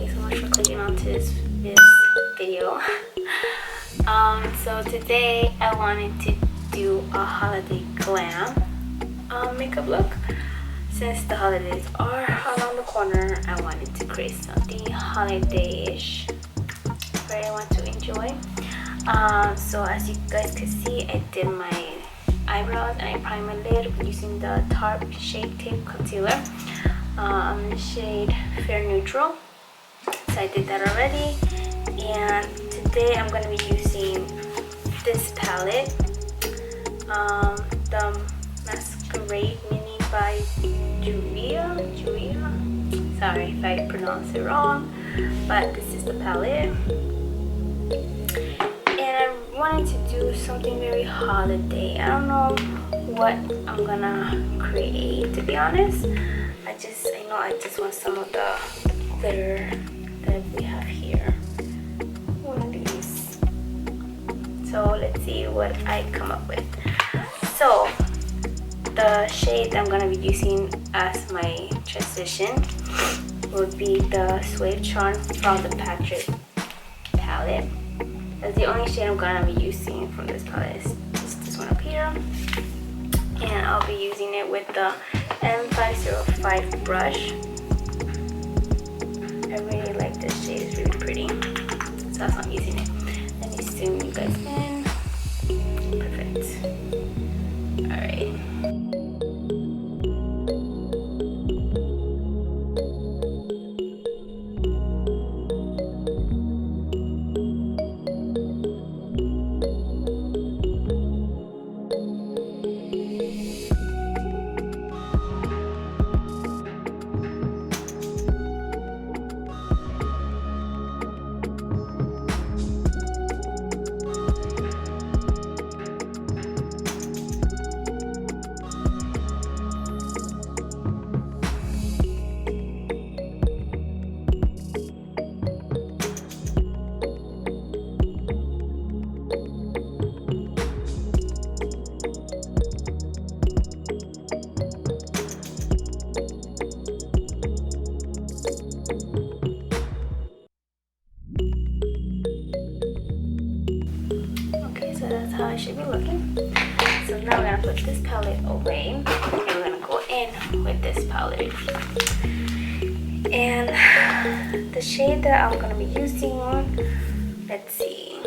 you so much for clicking onto this video. So today I wanted to do a holiday glam makeup look. Since the holidays are around the corner, I wanted to create something holiday-ish for everyone to enjoy. So as you guys can see, I did my eyebrows and I primed my lid using the Tarte Shape Tape Concealer. I'm in the shade Fair Neutral. So I did that already. And today I'm going to be using this palette, the Masquerade Mini by Juvia. Sorry if I pronounce it wrong, but this is the palette. And I wanted to do something very holiday. I don't know what I'm gonna create, to be honest. I just want some of the glitter that we have here. One of these. So let's see what I come up with. So the shade that I'm gonna be using as my transition would be the Suede Charm from the Patrick palette. That's the only shade I'm gonna be using from this palette, is just this one up here. And I'll be using it with the M505 brush. I really like this shade, it's really pretty. So that's why I'm using it. Let me zoom you guys in. Perfect. Alright. So that's how it should be looking. So now we're gonna put this palette away and we're gonna go in with this palette. And the shade that I'm gonna be using, let's see.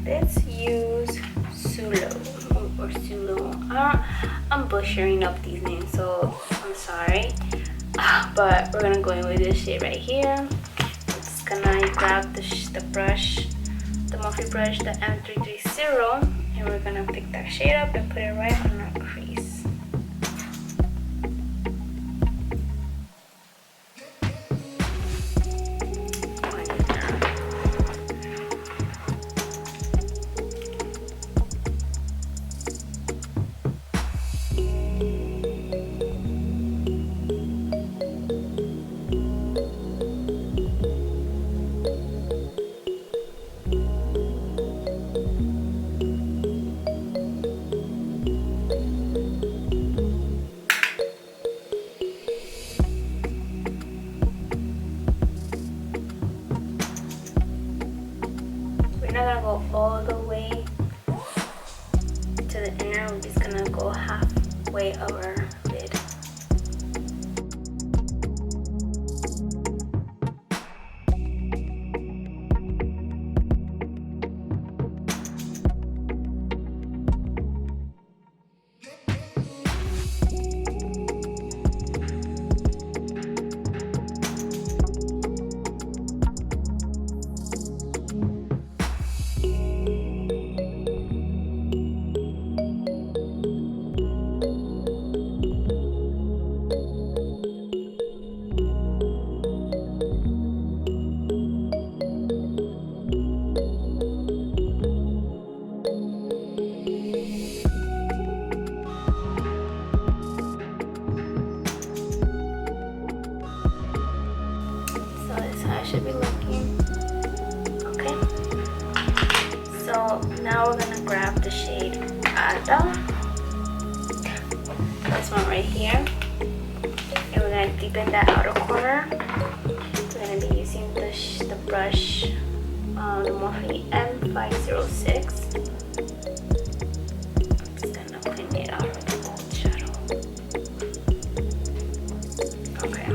Let's use Sulo or Sulo. I'm butchering up these names, so I'm sorry. But we're gonna go in with this shade right here. Gonna grab the brush, the Morphe brush, the M330, and we're gonna pick that shade up and put it right on our crease. We're not gonna go all the way to the inner, we're just gonna go halfway of our lid. Should be looking okay. So now we're gonna grab the shade Ada, this one right here, and we're gonna gonna deepen that outer corner. We're gonna be using the brush, the Morphe M506. I'm just gonna clean it out with the gold shadow. Okay.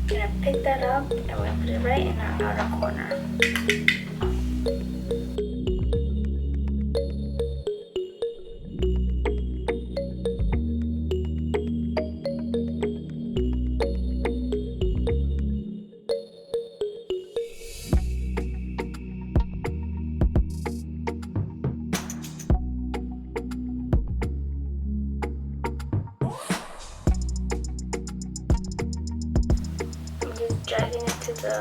Gonna pick that up and we're gonna put it right in our outer corner. Dragging it to the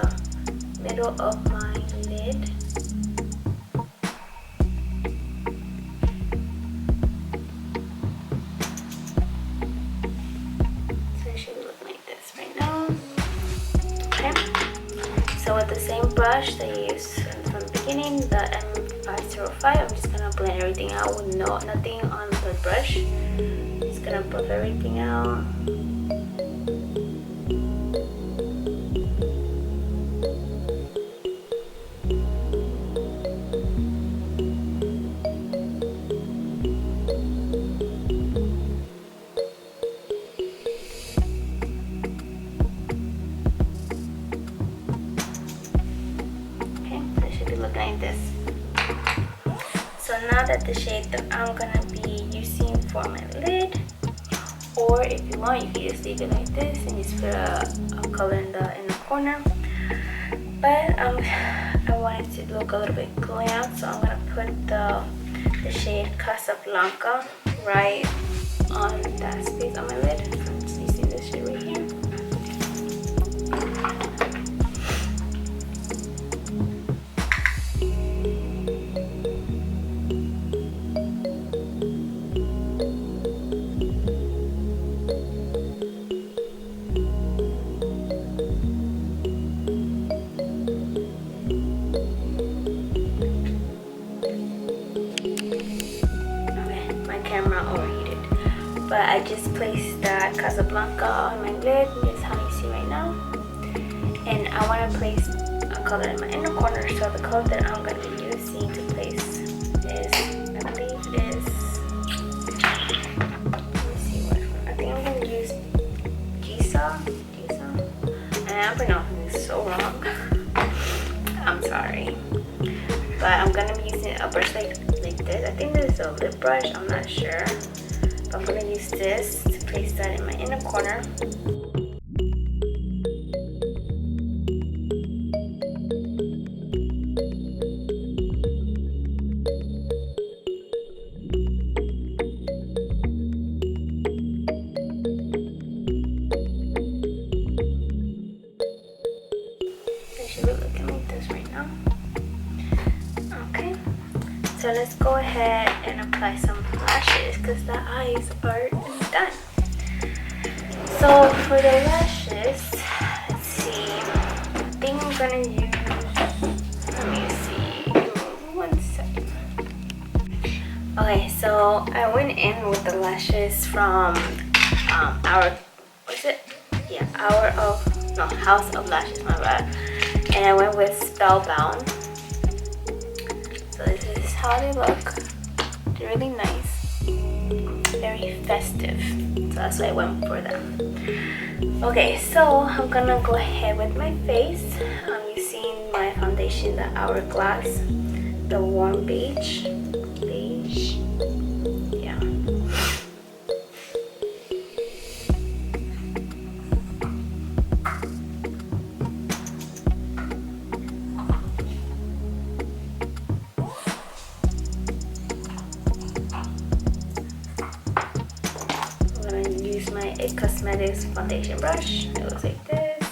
middle of my lid. So it should look like this right now. Okay. So with the same brush that you used from the beginning, the M505, I'm just gonna blend everything out with nothing on the brush. Just gonna buff everything out. Like this. So now that the shade that I'm gonna be using for my lid, or if you want, you can just leave it like this and just put a color in the corner. But I want it to look a little bit glam, so I'm gonna put the shade Casablanca right on that space on my lid. So I'm just using this shade right here. Overheated, but I just placed that Casablanca on my lid. This is how you see right now, and I want to place a color in my inner corner. So the color that I'm going to be using to place is, I believe is, let me see what, I think I'm going to use Gisa, and I'm pronouncing this so wrong. I'm sorry, but I'm going to be using a brush like this. I think this is a lip brush, I'm not sure. But I'm going to use this to place that in my inner corner. It should be looking like this right now. Okay. So let's go ahead and apply some lashes because the eyes are done. So for the lashes, let's see. I think I'm gonna use, let me see, 1 second. Okay, so I went in with the lashes from House of Lashes, my bad. And I went with Spellbound. So this is how they look. They're really nice, very festive. So that's why I went for them. Okay, so I'm gonna go ahead with my face. I'm using my foundation, the Hourglass, the warm beige. Yeah. My It Cosmetics foundation brush. It looks like this.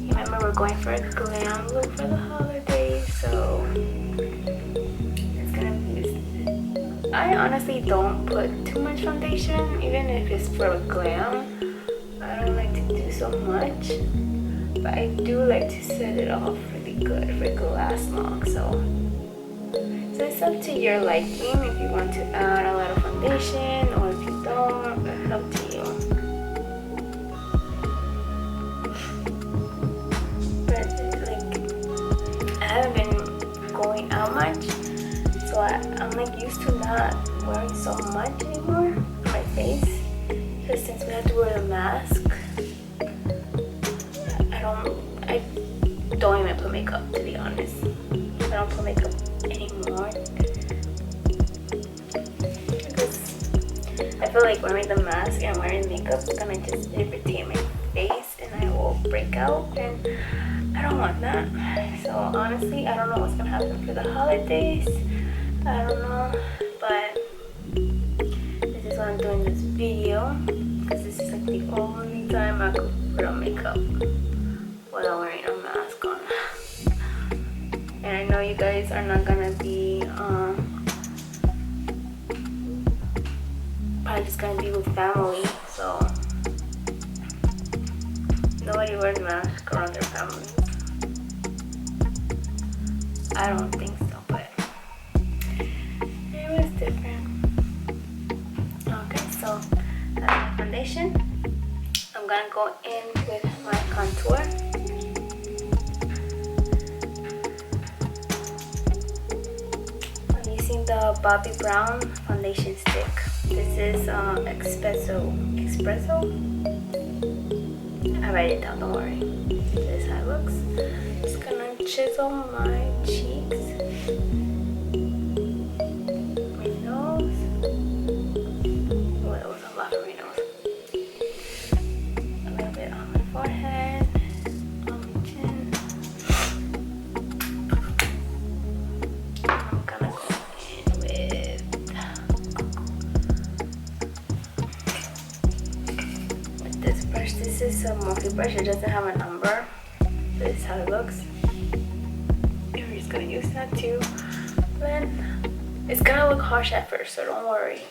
Remember, we're going for a glam look for the holidays, so it's gonna be. I honestly don't put too much foundation, even if it's for a glam. I so much, but I do like to set it off really good for it to last long. So it's up to your liking if you want to add a lot of foundation or if you don't. It's up to you. But like, I haven't been going out much, so I'm like used to not wearing so much anymore on my face. Because since we have to wear a mask, I don't even put makeup, to be honest. I don't put makeup anymore because I feel like wearing the mask and wearing makeup is gonna just irritate my face and I will break out, and I don't want that. So honestly, I don't know what's gonna happen for the holidays. I don't know, but this is why I'm doing this video, because this is like the only time I could put on makeup without wearing a mask on. And I know you guys are not gonna be probably just gonna be with family, so nobody wears masks around their families. I don't think so, but it was different. Okay, so that's my foundation. I'm gonna go in with my contour. I'm using the Bobbi Brown foundation stick. This is espresso. I write it down, don't worry. This is how it looks. Just gonna chisel my cheeks, my nose. Oh, that was a lot for my nose. A little bit on my forehead, on my chin. I'm gonna go in with this brush. This is a Morphe brush. It doesn't have a number. This is how it looks. We're just gonna use that to blend. It's gonna look harsh at first, so don't worry.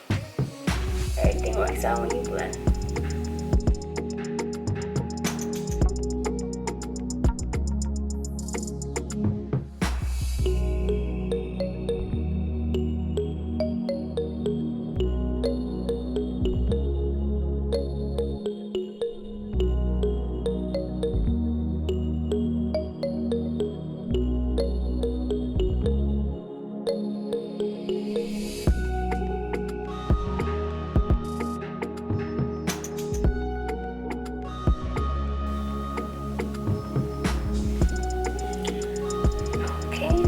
Everything works out when you blend.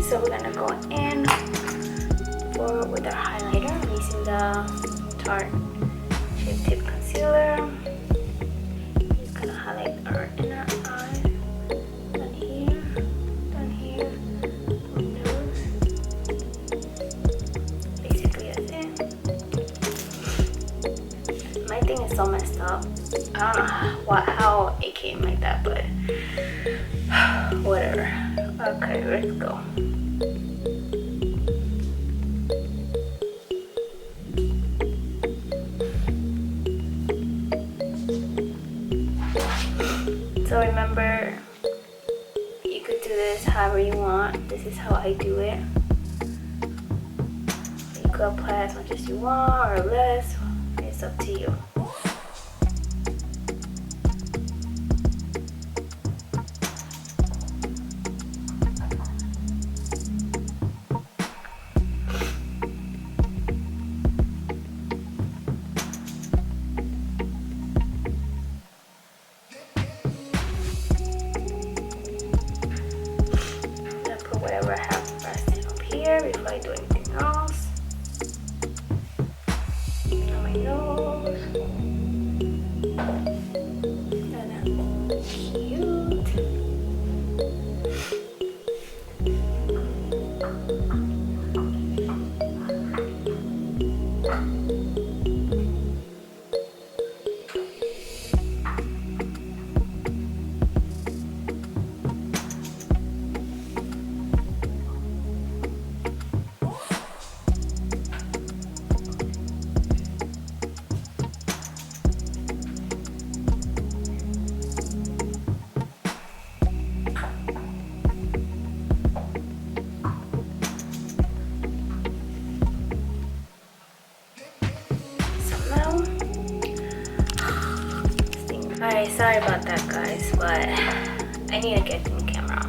So we're gonna go in with our highlighter. I'm using the Tarte Shape Tip Concealer. Just gonna highlight our inner eye. Down here, my nose. Basically that's it. My thing is so messed up. I don't know how it came like that, but whatever. Okay, let's go. So remember, you could do this however you want. This is how I do it. You could apply as much as you want or less. It's up to you. Whatever I have resting up here before I do anything else. On my nose. And then cute. Anyway, sorry about that, guys, but I need to get a new camera.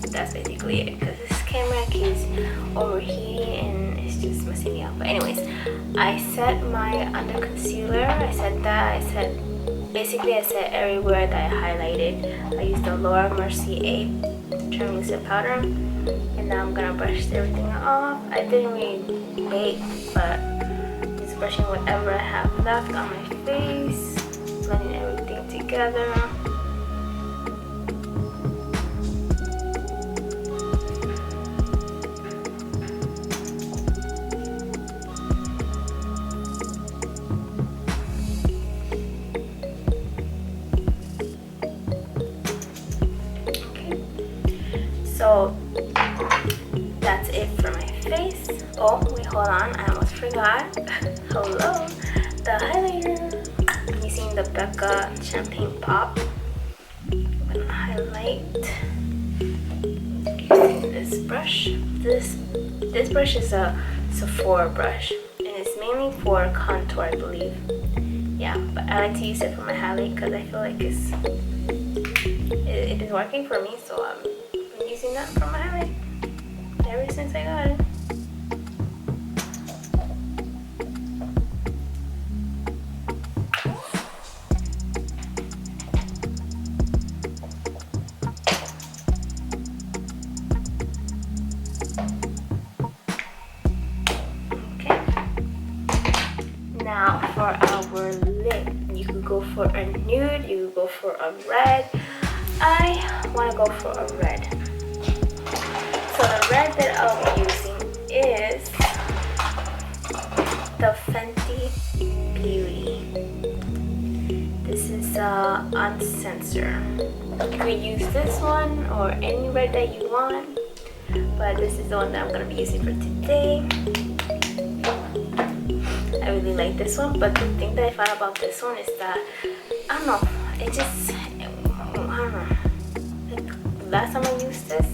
That's basically it, because this camera keeps overheating and it's just messing me up. But anyways, I set my under concealer. I set everywhere that I highlighted. I used the Mercier translucent powder, and now I'm gonna brush everything off. I didn't really bake, but just brushing whatever I have left on my face, blending everything together. So that's it for my face. Oh wait, hold on, I almost forgot. Hello, the highlighter. I'm using the Becca Champagne Pop. I'm gonna highlight using this brush. This brush is a Sephora brush, and it's mainly for contour, I believe. Yeah, but I like to use it for my highlight because I feel like it is working for me. So I'm using that for my highlight ever since I got it. Now for our lip, you could go for a nude, you could go for a red. I want to go for a red. So the red that I'll be using is the Fenty Beauty. This is Uncensor. You could use this one or any red that you want, but this is the one that I'm going to be using for today. I really like this one, but the thing that I found about this one is that, I don't know, I don't know. Like, last time I used this,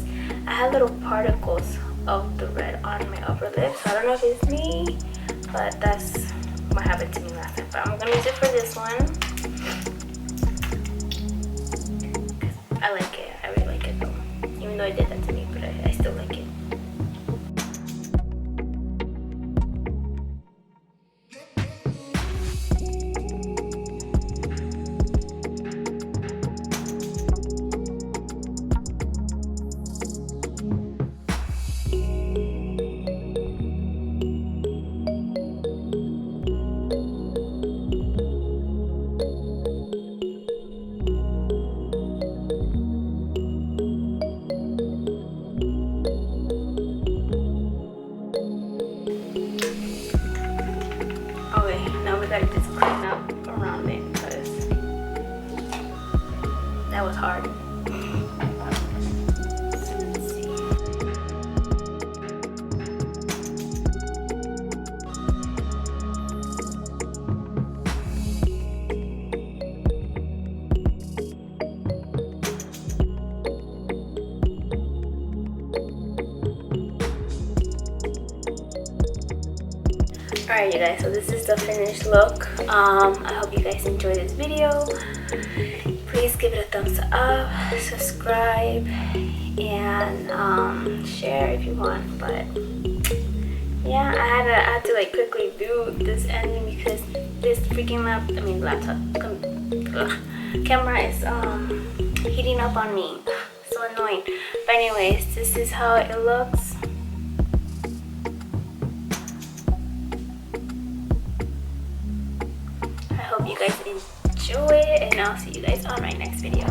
I had little particles of the red on my upper lip, so I don't know if it's me, but that's what happened to me last time. But I'm gonna use it for this one. I like it. I really like it though. Even though it did that to me, but I still like it. Gotta just clean up around it because that was hard. So let's see. Alright you guys, so this is the finished look. I hope you guys enjoyed this video. Please give it a thumbs up, subscribe, and share if you want. But yeah, I had to like quickly do this ending because this freaking camera is heating up on me. So annoying. But anyways, this is how it looks. I hope you guys enjoy it, and I'll see you guys on my next video.